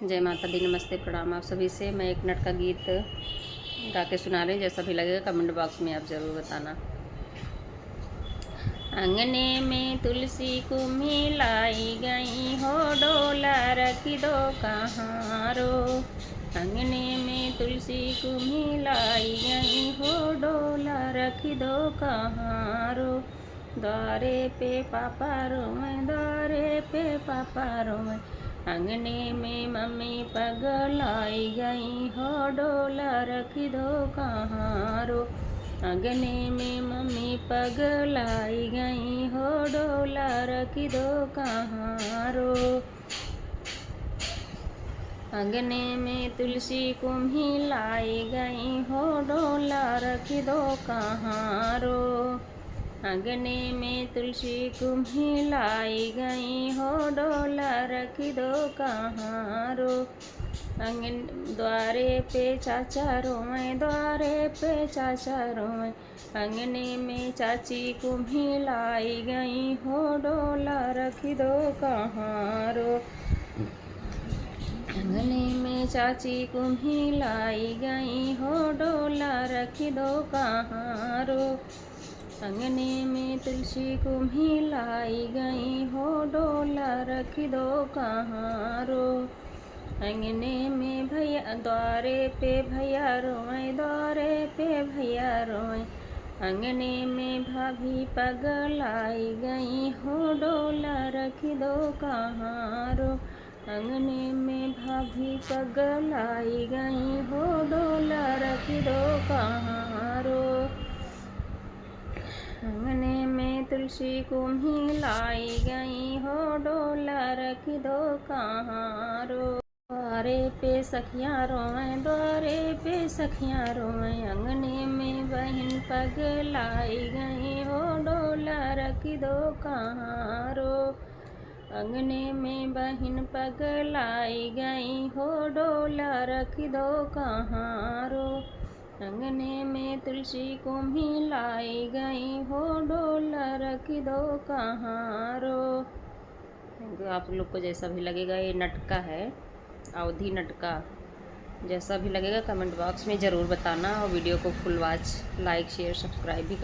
जय माता दी, नमस्ते, प्रणाम आप सभी से। मैं एक नट का गीत गा के सुना रही हूँ। जैसा भी लगेगा कमेंट बॉक्स में आप ज़रूर बताना। अंगने में तुलसी को मिलाई गई हो, डोला रख दो कहाँ रो। अंगने में तुलसी को मिलाई गई हो, डोला रख दो कहाँ रो। द्वारे पे पापा रो मैं, द्वारे पे पापा रो मैं। अंगने में मम्मी पगलाई गई हो, डोला रख दो कहाँ रो। अंगने में मम्मी पगलाई गई हो, डोला रख दो कहाँ रो। अंगने में तुलसी को मिलाई गई हो, डोला रख दो कहाँ रो। अंगने में तुलसी को मिलाई गई हो, डोला रख दो कहाँ रो। अंगन द्वारे पे चाचा रोए, द्वारे पे चाचा रोए। अंगने में चाची को मिलाई गई हो, डोला रख दो कहाँ रो। अंगने में चाची को मिलाई गई हो, डोला रख दो कहाँ रो। अंगने में तुलसी को मिलाई गई हो, डोला रख दो कहाँ रो। अंगने में भैया द्वारे पे भैया रोए, द्वारे पे भैया रोए। अंगने में भाभी पगलाई गई हो, डोला रख दो कहाँ रो। अंगने में भाभी पगलाई गई हो, डोला रख दो कहाँ रो। अंगने में तुलसी को मिलाई गई हो, डोला रख दो कहाँ रो। द्वारे पे सखियाँ रोएं, द्वारे पे सखियाँ रोएं। अंगने में बहन पगलाई गई हो, डोला रख दो कहाँ रो। अंगने में बहन पगलाई गई हो, डोला रख दो कहाँ रो। अंगने में तुलसी को मिलाई गई हो, डोला रख दो कहाँ रो। आप लोग को जैसा भी लगेगा, ये नटका है, अवधी नटका। जैसा भी लगेगा कमेंट बॉक्स में ज़रूर बताना, और वीडियो को full watch, like, share, subscribe भी कर